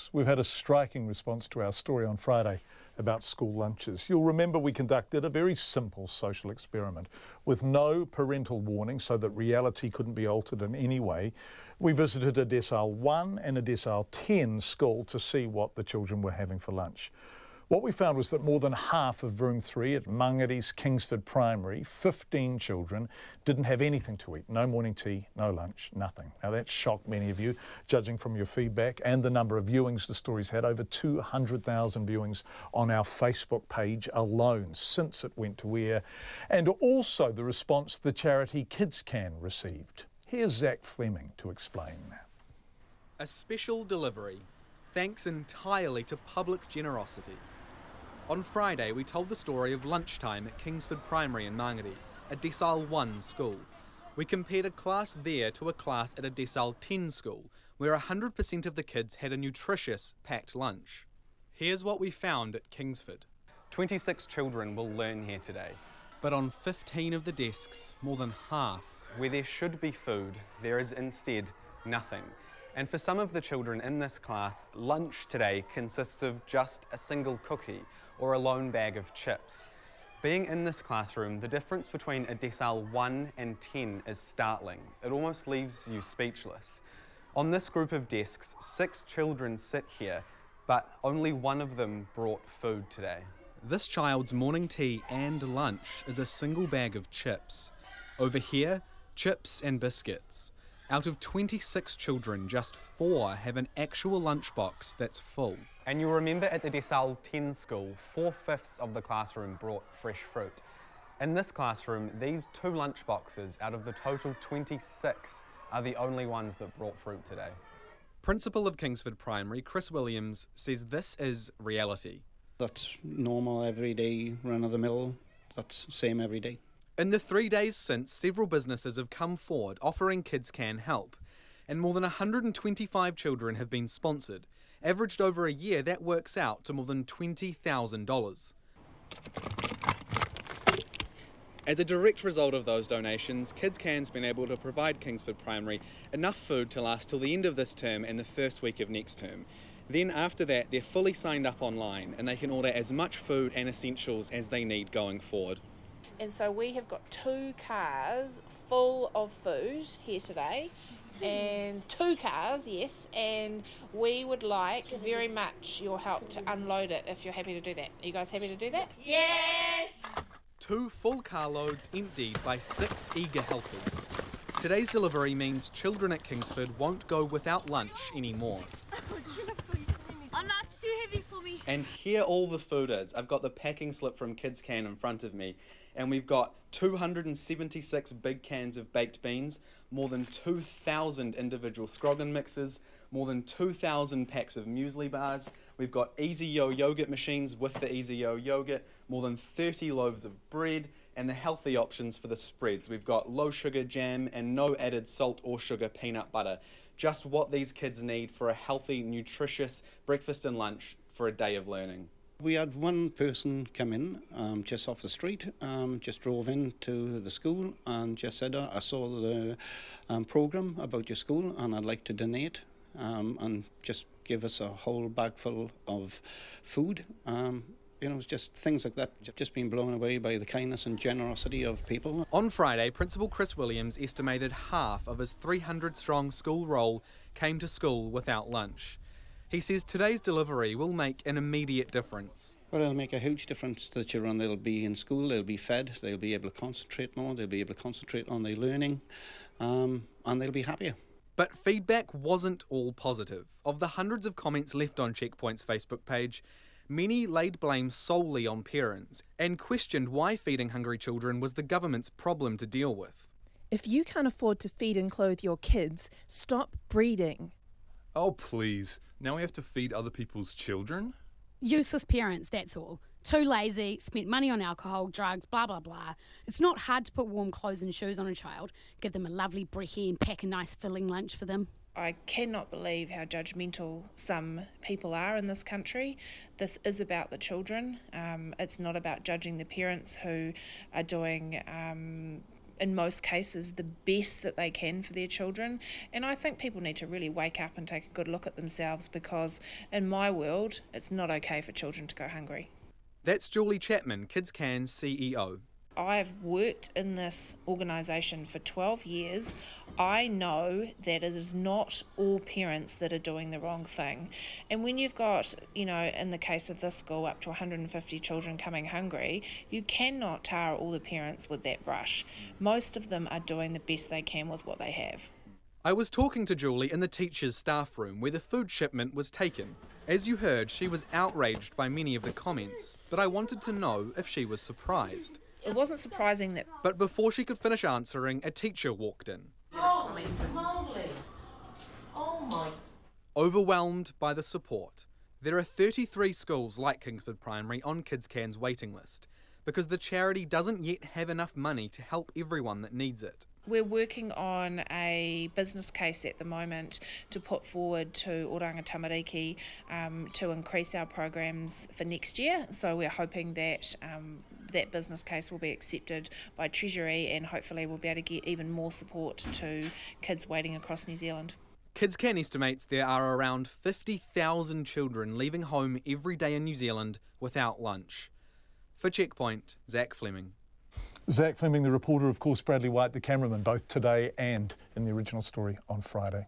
parents. We've had a striking response to our story on Friday about school lunches. You'll remember we conducted a very simple social experiment with no parental warning so that reality couldn't be altered in any way. We visited a decile 1 and a decile 10 school to see what the children were having for lunch. What we found was that more than half of room 3 at Mangari's Kingsford Primary, 15 children, didn't have anything to eat. No morning tea, no lunch, nothing. Now that shocked many of you, judging from your feedback and the number of viewings the story's had. Over 200,000 viewings on our Facebook page alone since it went to air. And also the response the charity Kids Can received. Here's Zach Fleming to explain. A special delivery, thanks entirely to public generosity. On Friday, we told the story of lunchtime at Kingsford Primary in Mangere, a decile 1 school. We compared a class there to a class at a decile 10 school, where 100% of the kids had a nutritious, packed lunch. Here's what we found at Kingsford. 26 children will learn here today. But on 15 of the desks, more than half, where there should be food, there is instead nothing. And for some of the children in this class, lunch today consists of just a single cookie or a lone bag of chips. Being in this classroom, the difference between a decile 1 and 10 is startling. It almost leaves you speechless. On this group of desks, 6 children sit here, but only one of them brought food today. This child's morning tea and lunch is a single bag of chips. Over here, chips and biscuits. Out of 26 children, just 4 have an actual lunchbox that's full. And you'll remember at the decile 10 school, 4/5 of the classroom brought fresh fruit. In this classroom, these 2 lunchboxes out of the total 26 are the only ones that brought fruit today. Principal of Kingsford Primary, Chris Williams, says this is reality. That's normal, everyday, run-of-the-mill, that's same every day. In the 3 days since, several businesses have come forward offering Kids Can help, and more than 125 children have been sponsored. Averaged over a year, that works out to more than $20,000. As a direct result of those donations, Kids Can's been able to provide Kingsford Primary enough food to last till the end of this term and the first week of next term. Then after that, they're fully signed up online and they can order as much food and essentials as they need going forward. And so we have got 2 cars full of food here today, and 2 cars, yes, and we would like very much your help to unload it if you're happy to do that. Are you guys happy to do that? Yes! 2 full carloads emptied by 6 eager helpers. Today's delivery means children at Kingsford won't go without lunch anymore. Oh no, it's too heavy for me. And here all the food is. I've got the packing slip from Kids Can in front of me, and we've got 276 big cans of baked beans, more than 2,000 individual Scroggin mixes, more than 2,000 packs of muesli bars. We've got Easy Yo yogurt machines with the Easy Yo yogurt, more than 30 loaves of bread, and the healthy options for the spreads. We've got low sugar jam and no added salt or sugar peanut butter. Just what these kids need for a healthy, nutritious breakfast and lunch for a day of learning. We had one person come in just off the street, just drove into the school and just said, I saw the programme about your school and I'd like to donate, and just give us a whole bag full of food. It's just things like that, just being blown away by the kindness and generosity of people. On Friday, Principal Chris Williams estimated half of his 300-strong school roll came to school without lunch. He says today's delivery will make an immediate difference. Well, it'll make a huge difference to the children. They'll be in school, they'll be fed, they'll be able to concentrate more, they'll be able to concentrate on their learning, and they'll be happier. But feedback wasn't all positive. Of the hundreds of comments left on Checkpoint's Facebook page, many laid blame solely on parents and questioned why feeding hungry children was the government's problem to deal with. If you can't afford to feed and clothe your kids, stop breeding. Oh, please. Now we have to feed other people's children? Useless parents, that's all. Too lazy, spent money on alcohol, drugs, blah, blah, blah. It's not hard to put warm clothes and shoes on a child, give them a lovely brekkie and pack a nice filling lunch for them. I cannot believe how judgmental some people are in this country. This is about the children. It's not about judging the parents who are doing in most cases, the best that they can for their children. And I think people need to really wake up and take a good look at themselves, because in my world, it's not okay for children to go hungry. That's Julie Chapman, Kids Can's CEO. I've worked in this organisation for 12 years. I know that it is not all parents that are doing the wrong thing. And when you've got, in the case of this school, up to 150 children coming hungry, you cannot tar all the parents with that brush. Most of them are doing the best they can with what they have. I was talking to Julie in the teacher's staff room where the food shipment was taken. As you heard, she was outraged by many of the comments, but I wanted to know if she was surprised. It wasn't surprising that... But before she could finish answering, a teacher walked in. Holy moly! Oh my... Overwhelmed by the support. There are 33 schools like Kingsford Primary on Kids Can's waiting list, because the charity doesn't yet have enough money to help everyone that needs it. We're working on a business case at the moment to put forward to Oranga Tamariki to increase our programs for next year. So we're hoping that that business case will be accepted by Treasury, and hopefully we'll be able to get even more support to kids waiting across New Zealand. Kids Can estimates there are around 50,000 children leaving home every day in New Zealand without lunch. For Checkpoint, Zach Fleming. Zach Fleming, the reporter, of course, Bradley White, the cameraman, both today and in the original story on Friday.